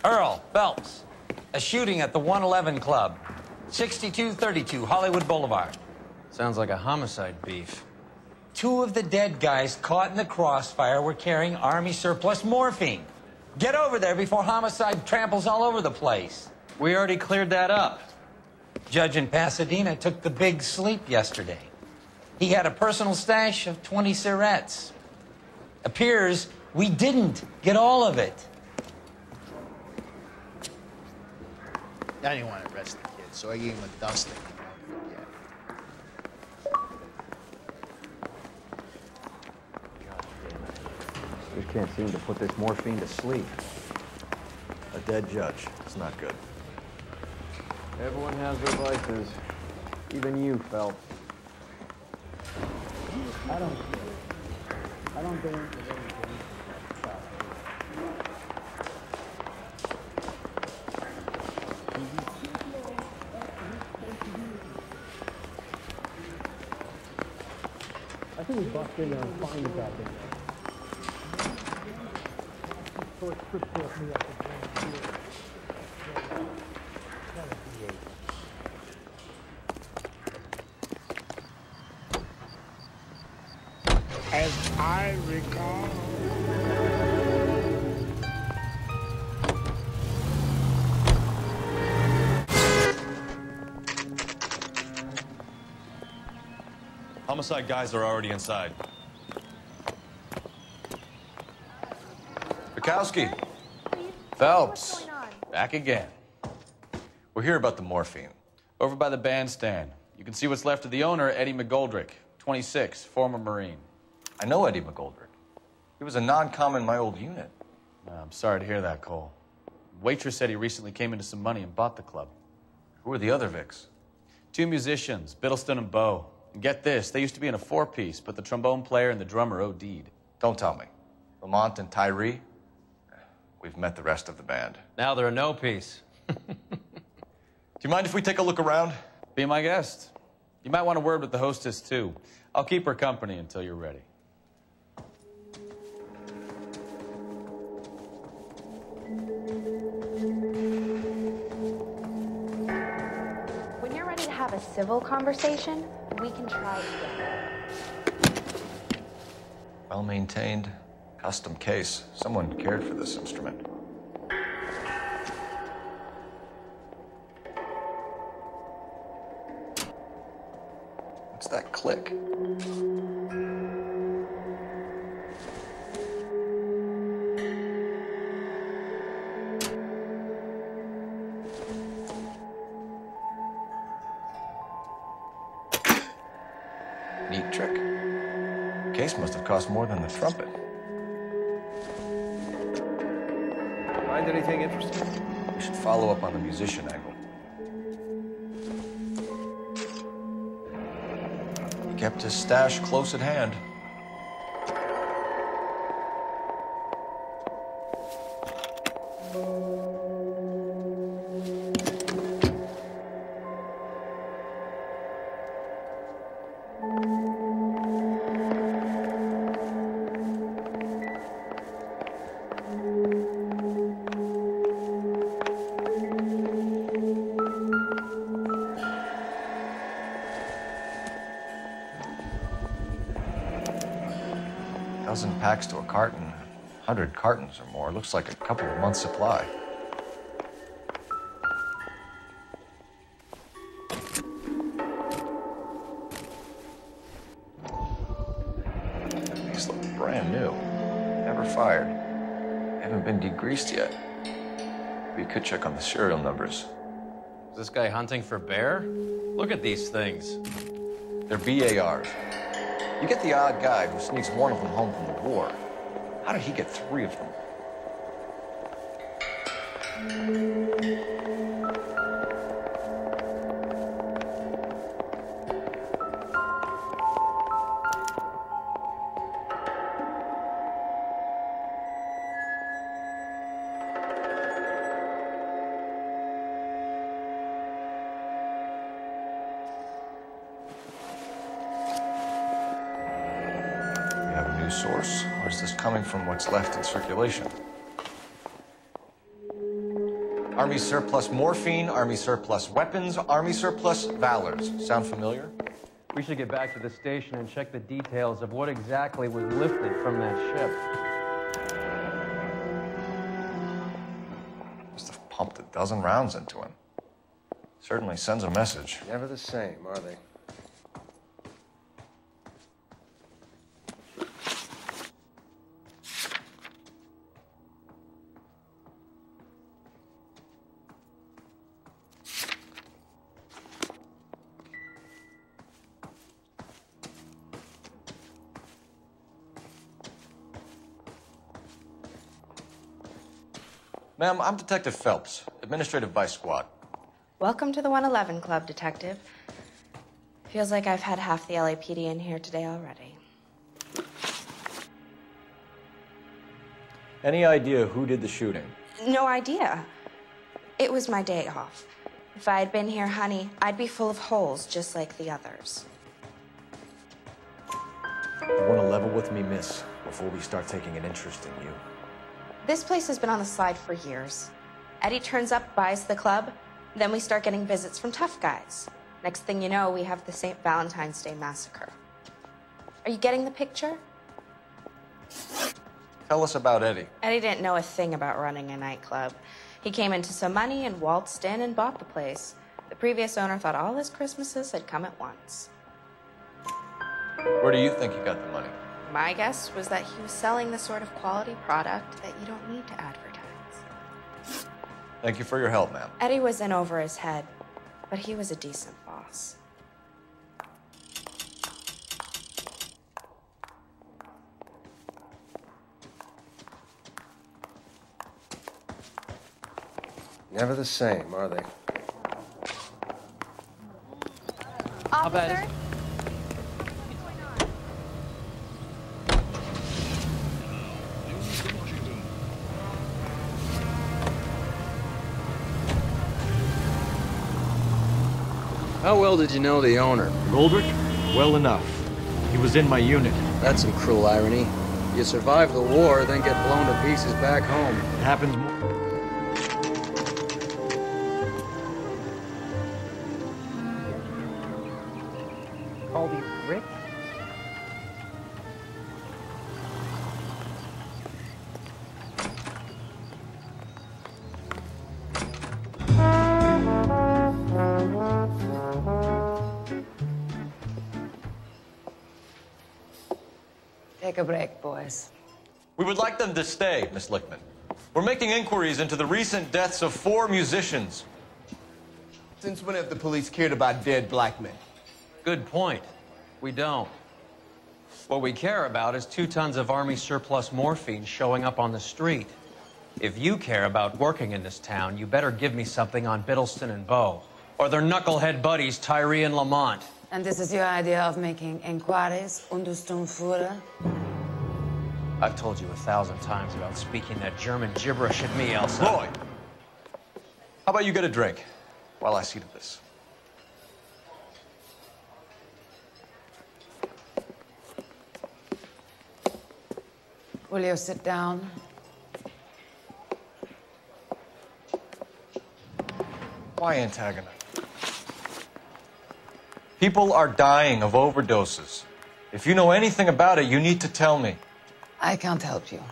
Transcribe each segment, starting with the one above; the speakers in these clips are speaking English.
Earl Phelps, a shooting at the 111 Club, 6232 Hollywood Boulevard. Sounds like a homicide beef. 2 of the dead guys caught in the crossfire were carrying Army surplus morphine. Get over there before homicide tramples all over the place. We already cleared that up. Judge in Pasadena took the big sleep yesterday. He had a personal stash of 20 cigarettes. Appears we didn't get all of it. I didn't want to arrest the kid, so I gave him a dusting. Just can't seem to put this morphine to sleep. A dead judge. It's not good. Everyone has their vices. Even you, Phelps. I don't care. I don't think there's anything. I think we bust in there and find it back in there. As I recall. Homicide guys are already inside. Bukowski. Phelps. Back again. We're here about the morphine. Over by the bandstand. You can see what's left of the owner, Eddie McGoldrick, 26, former Marine. I know Eddie McGoldrick. He was a non-com in my old unit. I'm sorry to hear that, Cole. Waitress said he recently came into some money and bought the club. Who are the other Vics? 2 musicians, Biddleston and Bowe. And get this, they used to be in a 4-piece, but the trombone player and the drummer OD'd. Don't tell me. Lamont and Tyree? We've met the rest of the band. Now they're a no-piece. Do you mind if we take a look around? Be my guest. You might want a word with the hostess, too. I'll keep her company until you're ready. When you're ready to have a civil conversation, we can try again. Well-maintained, custom case. Someone cared for this instrument. What's that click? Neat trick. The case must have cost more than the trumpet. Find anything interesting? We should follow up on the musician angle. He kept his stash close at hand. Dozen packs to a carton, 100 cartons or more. Looks like a couple of months' supply. These look brand new. Never fired. Haven't been degreased yet. We could check on the serial numbers. Is this guy hunting for bear? Look at these things. They're BARs. You get the odd guy who sneaks one of them home from the war. How did he get 3 of them? news source, or is this coming from what's left in circulation? Army surplus morphine, Army surplus weapons, Army surplus valors. Sound familiar? We should get back to the station and check the details of what exactly was lifted from that ship. Must have pumped a dozen rounds into him. Certainly sends a message. Never the same, are they? Ma'am, I'm Detective Phelps, Administrative Vice Squad. Welcome to the 111 Club, Detective. Feels like I've had half the LAPD in here today already. Any idea who did the shooting? No idea. It was my day off. If I had been here, honey, I'd be full of holes just like the others. You want to level with me, miss, before we start taking an interest in you? This place has been on the slide for years. Eddie turns up, buys the club, then we start getting visits from tough guys. Next thing you know, we have the St. Valentine's Day massacre. Are you getting the picture? Tell us about Eddie. Eddie didn't know a thing about running a nightclub. He came into some money and waltzed in and bought the place. The previous owner thought all his Christmases had come at once. Where do you think he got the money? My guess was that he was selling the sort of quality product that you don't need to advertise. Thank you for your help, ma'am. Eddie was in over his head, but he was a decent boss. Never the same, are they? Officer? How well did you know the owner? Goldrick? Well enough. He was in my unit. That's some cruel irony. You survive the war, then get blown to pieces back home. It happens more. Called you Rick? Take a break, boys. We would like them to stay, Miss Lickman. We're making inquiries into the recent deaths of 4 musicians. Since when have the police cared about dead black men? Good point. We don't. What we care about is 2 tons of Army surplus morphine showing up on the street. If you care about working in this town, you better give me something on Biddleston and Bow, or their knucklehead buddies Tyree and Lamont. And this is your idea of making inquiries, Untersturmführer? I've told you 1,000 times about speaking that German gibberish at me, Elsa. Roy, how about you get a drink while I see to this? Will you sit down? Why antagonize? People are dying of overdoses. If you know anything about it, you need to tell me. I can't help you.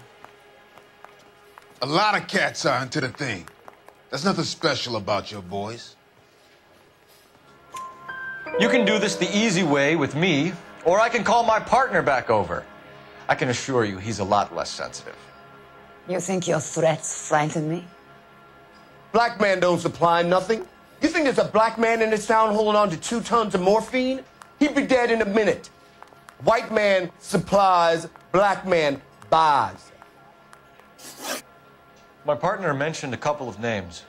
A lot of cats are into the thing. There's nothing special about your boys. You can do this the easy way with me, or I can call my partner back over. I can assure you he's a lot less sensitive. You think your threats frighten me? Black man don't supply nothing. You think there's a black man in this town holding on to 2 tons of morphine? He'd be dead in a minute. White man supplies, black man buys. My partner mentioned a couple of names.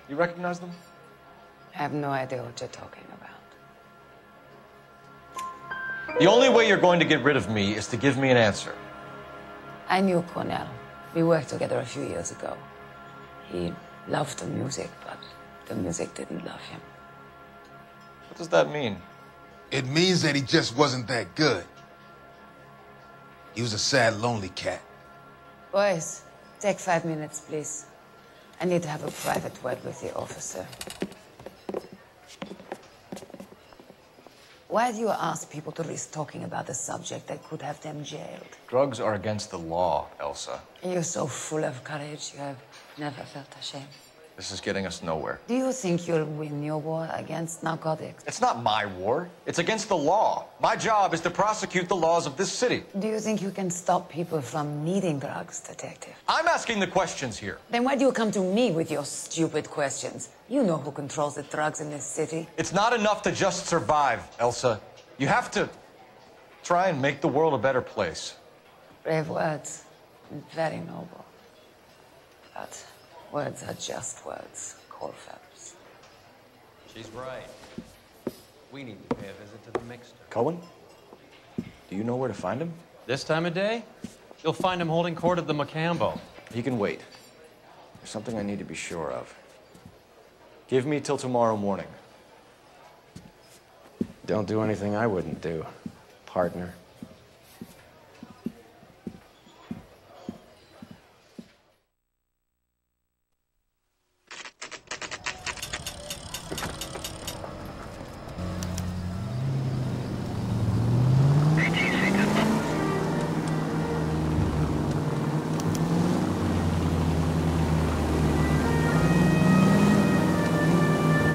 You recognize them? I have no idea what you're talking about. The only way you're going to get rid of me is to give me an answer. I knew Cornell. We worked together a few years ago. He loved the music, but the music didn't love him. What does that mean? It means that he just wasn't that good. He was a sad, lonely cat. Boys, take 5 minutes, please. I need to have a private word with the officer. Why do you ask people to risk talking about the subject that could have them jailed? Drugs are against the law, Elsa. You're so full of courage, you have never felt ashamed. This is getting us nowhere. Do you think you'll win your war against narcotics? It's not my war. It's against the law. My job is to prosecute the laws of this city. Do you think you can stop people from needing drugs, detective? I'm asking the questions here. Then why do you come to me with your stupid questions? You know who controls the drugs in this city. It's not enough to just survive, Elsa. You have to try and make the world a better place. Brave words, and very noble. But words are just words, cold feathers. She's right. We need to pay a visit to the mixer. Cohen? Do you know where to find him? This time of day, you'll find him holding court at the Macambo. He can wait. There's something I need to be sure of. Give me till tomorrow morning. Don't do anything I wouldn't do, partner.